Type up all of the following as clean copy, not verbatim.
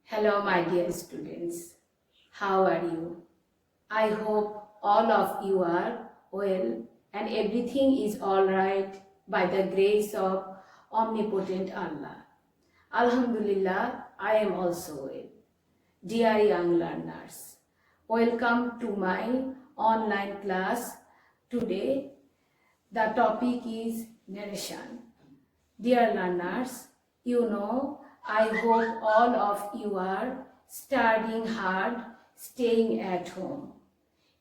Hello, my dear students. How are you? I hope all of you are well and everything is all right by the grace of omnipotent Allah. Alhamdulillah, I am also well. Dear young learners, welcome to my online class. Today, the topic is narration. Dear learners, I hope all of you are studying hard, staying at home.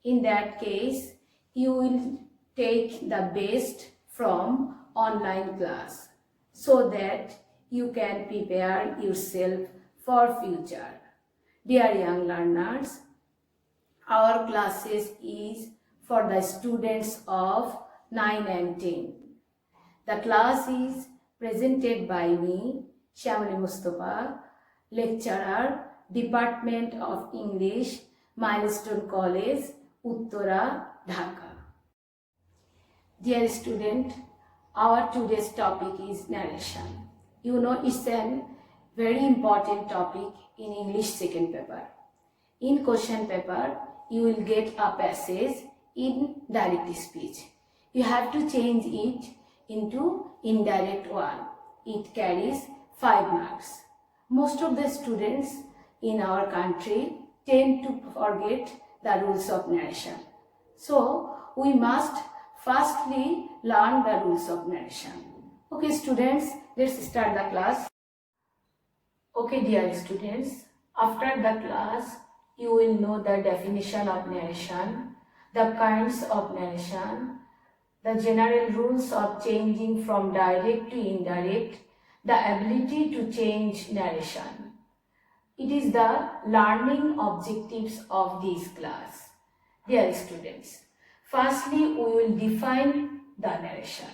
In that case, you will take the best from online class so that you can prepare yourself for future. Dear young learners, our classes is for the students of 9 and 10. The class is presented by me, Shamali Mustafa, lecturer, Department of English, Milestone College, Uttara, Dhaka. Dear student, our today's topic is narration. It's a very important topic in English second paper. In question paper, you will get a passage in direct speech. You have to change it into indirect one. It carries 5 marks. Most of the students in our country tend to forget the rules of narration. So, we must firstly learn the rules of narration. Okay students, let's start the class. Okay dear students, after the class, you will know the definition of narration, the kinds of narration, the general rules of changing from direct to indirect, the ability to change narration. It is the learning objectives of this class. Dear students, firstly we will define the narration.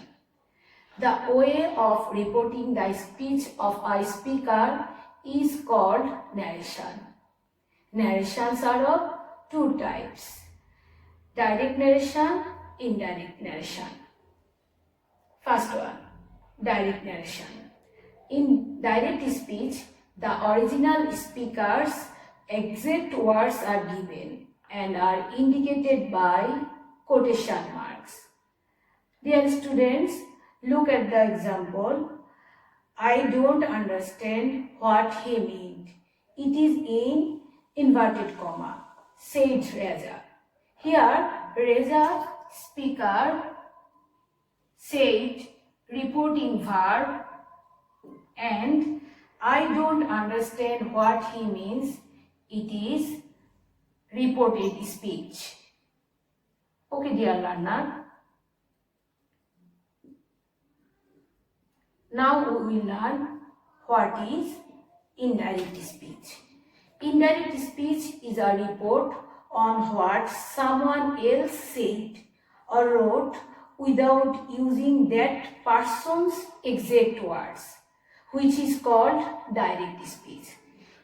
The way of reporting the speech of a speaker is called narration. Narrations are of two types: direct narration, indirect narration. First one, direct narration. In direct speech, the original speaker's exact words are given and are indicated by quotation marks. Dear students, look at the example. I don't understand what he meant. It is in inverted comma, said Reza. Here, Reza speaker said reporting verb and I don't understand what he means. It is reported speech. Okay dear learner. Now we will learn what is indirect speech. Indirect speech is a report on what someone else said or wrote without using that person's exact words, which is called direct speech.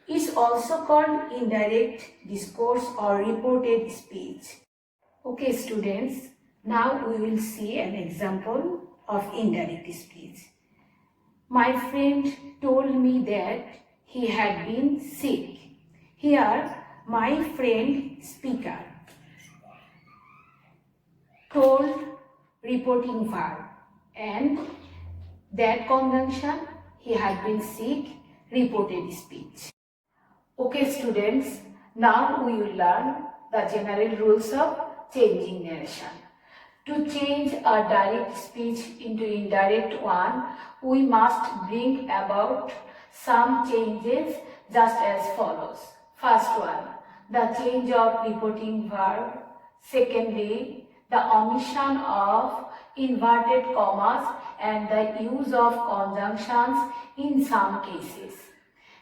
It's also called indirect discourse or reported speech. Okay students, now we will see an example of indirect speech. My friend told me that he had been sick. Here, my friend speaker told reporting verb and that conjunction, he had been sick, reported speech. Okay students, now we will learn the general rules of changing narration. To change a direct speech into indirect one, we must bring about some changes just as follows. First one, the change of reporting verb. Secondly, the omission of inverted commas and the use of conjunctions in some cases.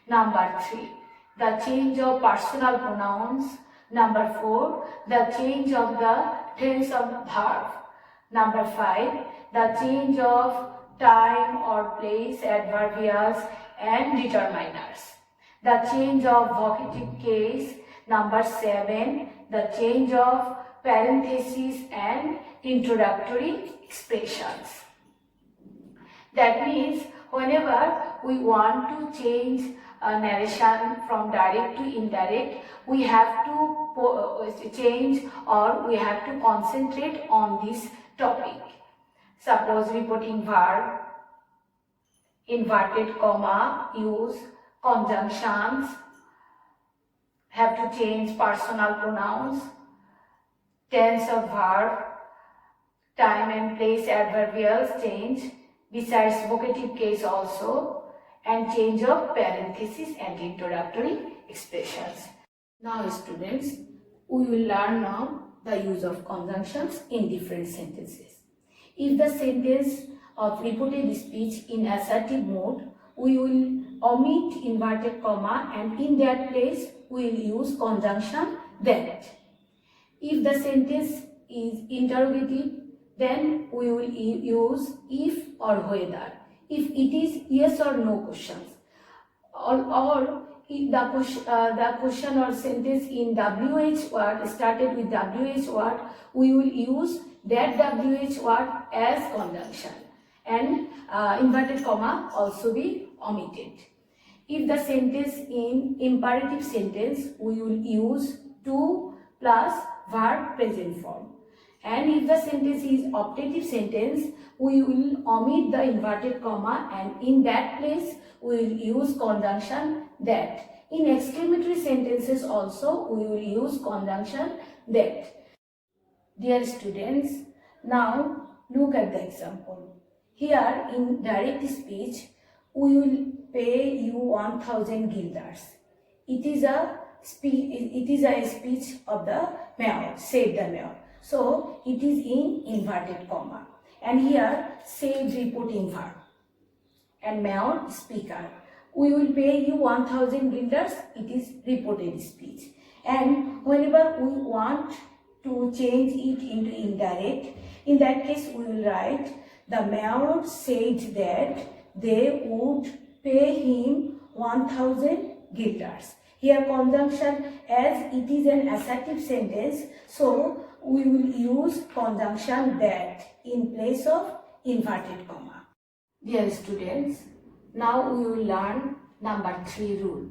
Number 3, the change of personal pronouns. Number 4, the change of the tense of verb. Number 5, the change of time or place, adverbials and determiners. The change of vocative case. Number 7, the change of parentheses and introductory expressions. That means whenever we want to change narration from direct to indirect, we have to change or we have to concentrate on this topic. Suppose reporting verb, inverted comma, use, conjunctions, have to change personal pronouns, tense of verb, time and place adverbials change, besides vocative case also, and change of parenthesis and introductory expressions. Now students, we will learn now the use of conjunctions in different sentences. If the sentence of reported speech in assertive mode, we will omit inverted comma and in that place we will use conjunction that. If the sentence is interrogative, then we will use if or whether. If it is yes or no questions, or if the question or sentence in WH word started with WH word, we will use that WH word as conjunction, and inverted comma also be omitted. If the sentence in imperative sentence, we will use to plus verb present form. And if the sentence is optative sentence, we will omit the inverted comma and in that place we will use conjunction that. In exclamatory sentences also we will use conjunction that. Dear students, now look at the example. Here in direct speech, we will pay you 1000 guilders. It is a speech of the mayor, said the mayor. So it is in inverted comma. And here said reporting verb and mayor speaker. We will pay you 1000 guilders. It is reported speech. And whenever we want to change it into indirect, in that case we will write the mayor said that they would pay him 1000 guilders. Here conjunction, as it is an assertive sentence, so we will use conjunction that in place of inverted comma. Dear students, now we will learn number 3 rule,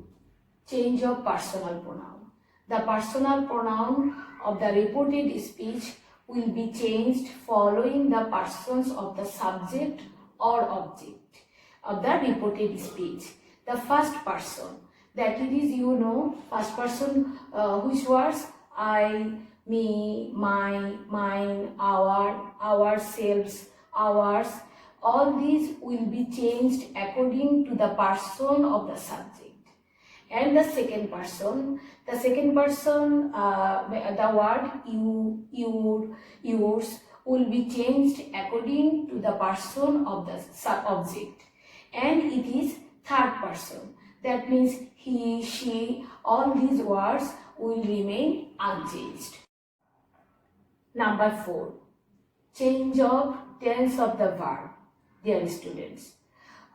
change of personal pronoun. The personal pronoun of the reported speech will be changed following the persons of the subject or object of the reported speech. The first person, that it is, first person, which words? I, me, my, mine, our, ourselves, ours, all these will be changed according to the person of the subject. And the second person, the word you, your, yours will be changed according to the person of the object. And it is third person. That means he, she, all these words will remain unchanged. Number 4, change of tense of the verb. Dear students,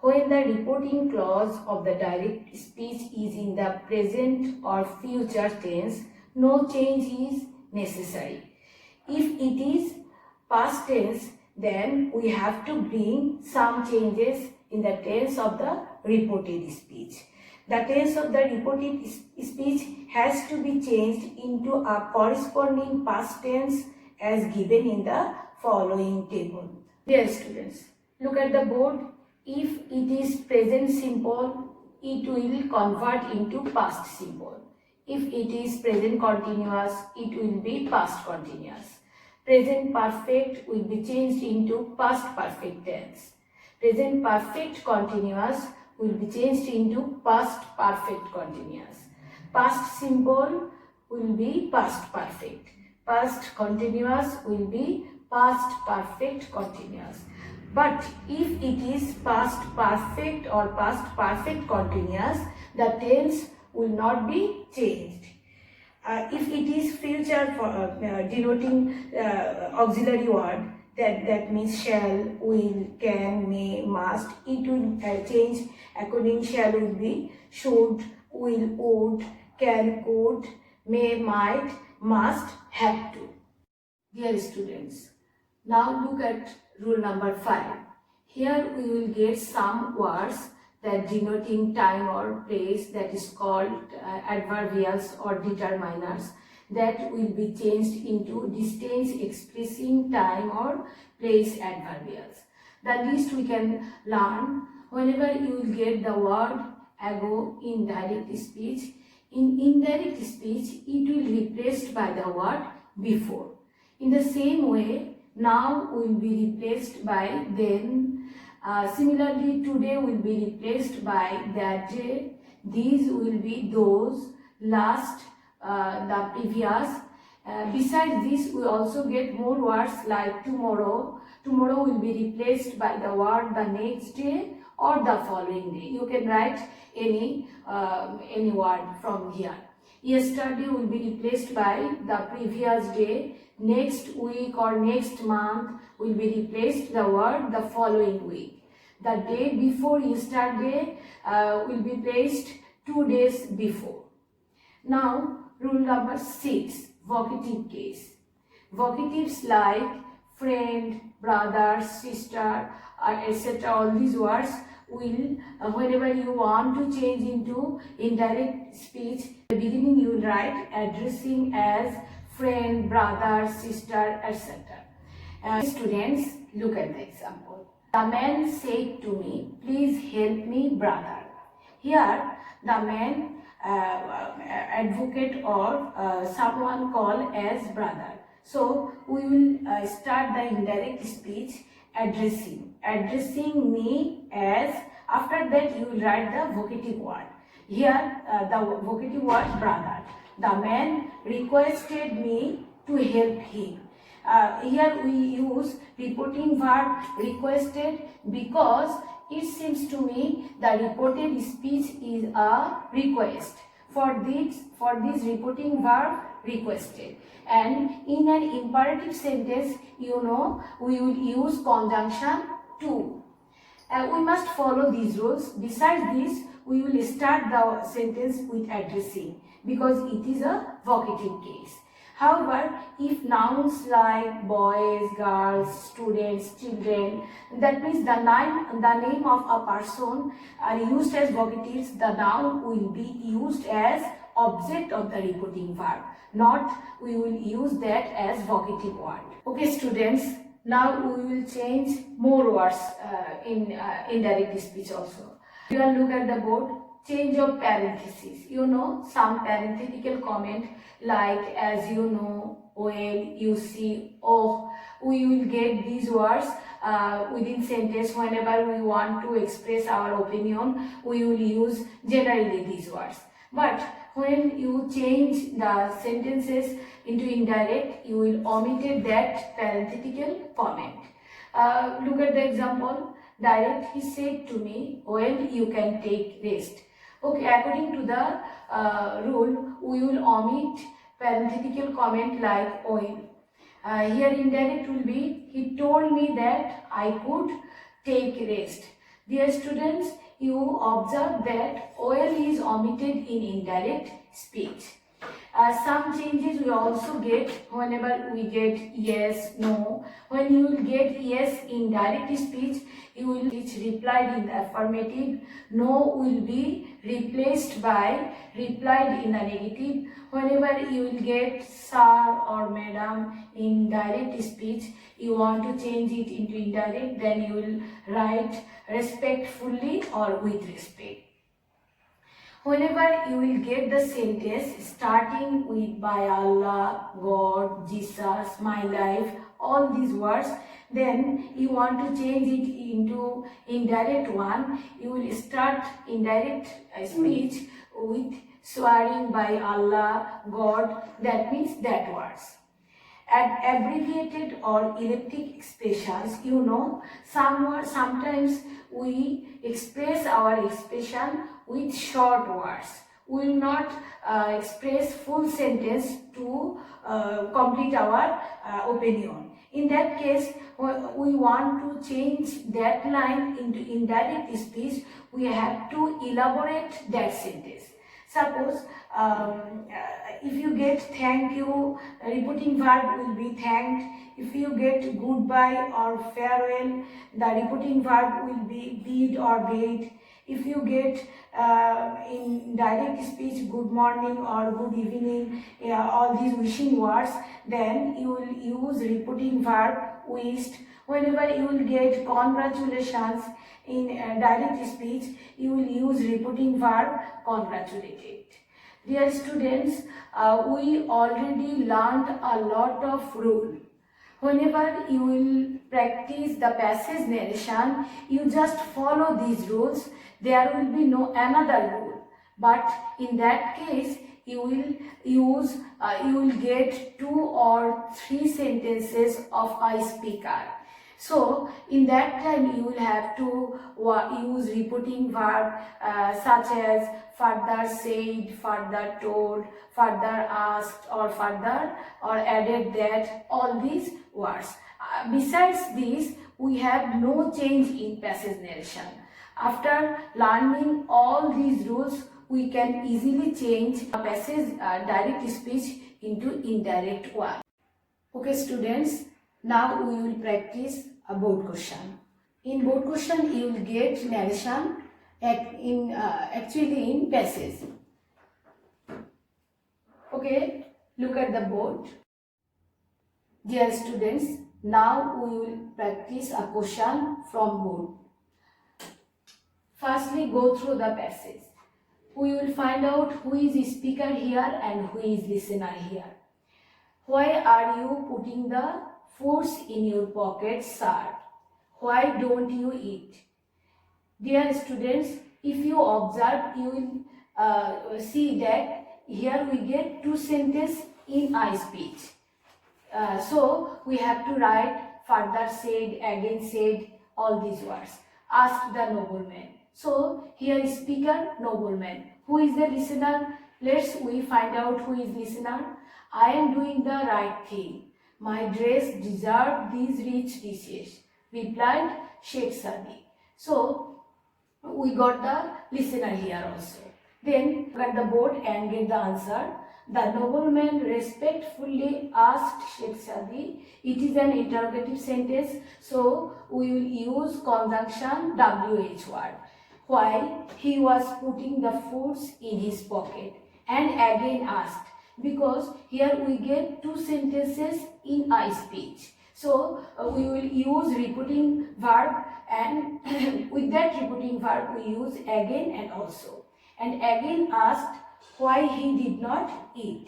when the reporting clause of the direct speech is in the present or future tense, no change is necessary. If it is past tense, then we have to bring some changes in the tense of the reported speech. The tense of the reported speech has to be changed into a corresponding past tense as given in the following table. Dear students, look at the board. If it is present simple, it will convert into past simple. If it is present continuous, it will be past continuous. Present perfect will be changed into past perfect tense. Present perfect continuous will be changed into past perfect continuous. Past simple will be past perfect. Past continuous will be past perfect continuous. But if it is past perfect or past perfect continuous, the tense will not be changed. If it is future denoting auxiliary word, that means shall, will, can, may, must, it will change according. Shall will be should, will, would, can, could, may, might, must, have to. Dear students, now look at rule number 5. Here we will get some words that denoting time or place, that is called adverbials or determiners, that will be changed into distance expressing time or place adverbials. The least we can learn, whenever you will get the word ago in direct speech, in indirect speech it will be replaced by the word before. In the same way, now will be replaced by then. Similarly, today will be replaced by that day. These will be those, last, the previous. Besides this, we also get more words like tomorrow. Tomorrow will be replaced by the word the next day or the following day. You can write any word from here. Yesterday will be replaced by the previous day. Next week or next month will be replaced the word the following week. The day before yesterday will be placed 2 days before. Now, rule number 6, vocative case. Vocatives like friend, brother, sister, etc. all these words will, whenever you want to change into indirect speech, at the beginning you will write addressing as friend, brother, sister, etc. Students, look at the example. The man said to me, please help me, brother. Here, the man, advocate or someone called as brother. So, we will start the indirect speech addressing me as, after that you will write the vocative word. Here, the vocative word brother. The man requested me to help him. Here we use reporting verb requested because it seems to me the reported speech is a request. For this reporting verb requested. And in an imperative sentence, you know, we will use conjunction to. We must follow these rules. Besides this, we will start the sentence with addressing because it is a vocative case. However, if nouns like boys, girls, students, children, that means the name of a person are used as vocatives, the noun will be used as object of the reporting verb, not we will use that as vocative word. Okay students, now we will change more words in indirect speech also. You will look at the board. Change of parentheses. You know, some parenthetical comment like as you know, well, you see, oh. We will get these words within sentence. Whenever we want to express our opinion, we will use generally these words. But when you change the sentences into indirect, you will omit that parenthetical comment. Look at the example. Direct, he said to me, well, you can take rest. Okay, according to the rule, we will omit parenthetical comment like well. Here indirect will be, he told me that I could take rest. Dear students, you observe that well is omitted in indirect speech. Some changes we also get whenever we get yes, no. When you will get yes in direct speech, you will replied in the affirmative. No will be replaced by replied in the negative. Whenever you will get sir or madam in direct speech, you want to change it into indirect, then you will write respectfully or with respect. Whenever you will get the sentence starting with by Allah, God, Jesus, my life, all these words, then you want to change it into indirect one. You will start indirect speech with swearing by Allah, God, that means that words. And abbreviated or elliptic expressions, you know, sometimes we express our expression with short words. We will not express full sentence to complete our opinion. In that case, we want to change that line into indirect speech. We have to elaborate that sentence. Suppose if you get thank you, repeating verb will be thanked. If you get goodbye or farewell, the repeating verb will be bid or bid. if you get in direct speech good morning or good evening, all these wishing words, then you will use repeating verb wished. Whenever you will get congratulations in direct speech, you will use repeating verb congratulated. Dear students, we already learned a lot of rule. Whenever you will practice the passage narration, you just follow these rules. There will be no another rule. But in that case, you will get 2 or 3 sentences of a speaker. So in that time you will have to use repeating verb such as further said, further told, further asked, or further or added that, all these words. Besides this, we have no change in passage narration. After learning all these rules, we can easily change a passage direct speech into indirect one. Okay students, now we will practice a board question. In board question, you will get narration actually in passage. Okay, look at the board. Dear students, now we will practice a question from board. Firstly, go through the passage. We will find out who is the speaker here and who is listener here. Why are you putting the foods in your pocket, sir? Why don't you eat? Dear students, if you observe, you will see that here we get 2 sentences in I speech. So we have to write further said, again said, all these words. Asked the nobleman. So here is speaker, nobleman. Who is the listener? We find out who is listener. I am doing the right thing. My dress deserved these rich dishes, replied Sheikh Sadi. So we got the listener here also. Then look at the board and get the answer. The nobleman respectfully asked Sheikh Sadi. It is an interrogative sentence, so we will use conjunction WH word. Why he was putting the foods in his pocket, and again asked, because here we get 2 sentences in I speech. So we will use repeating verb, and with that repeating verb we use again and also. And again asked why he did not eat.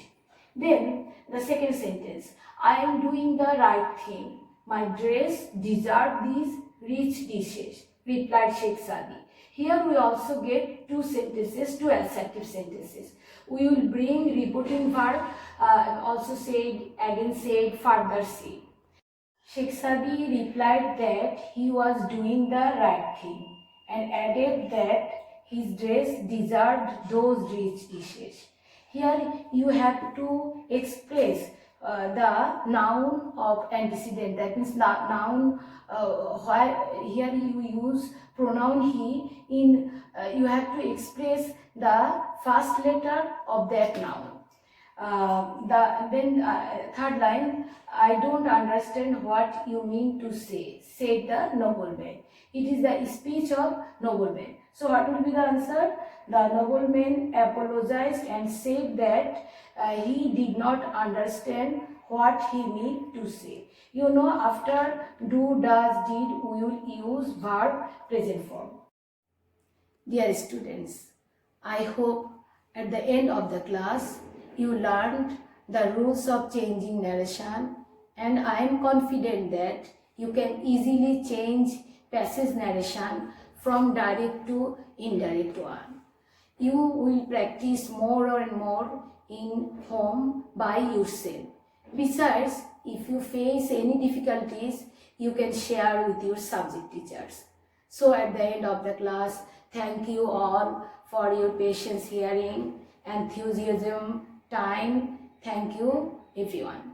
Then the second sentence, I am doing the right thing. My dress deserved these rich dishes, replied Sheikh Sadi. Here we also get 2 sentences, 2 assertive sentences. We will bring repeating verb, also said, again said, further said. Sheikh Sadi replied that he was doing the right thing and added that his dress deserved those rich dishes. Here you have to express the noun of antecedent. That means noun. Here you use pronoun he. You have to express the first letter of that noun. Third line, I don't understand what you mean to say, said the nobleman. It is the speech of nobleman. So what will be the answer? The nobleman apologized and said that he did not understand what he meant to say. You know, after do, does, did, we will use verb present form. Dear students, I hope at the end of the class you learned the rules of changing narration, and I am confident that you can easily change passage narration from direct to indirect one. You will practice more and more in home by yourself. Besides, if you face any difficulties, you can share with your subject teachers. So at the end of the class, thank you all for your patience hearing, enthusiasm, time. Thank you everyone.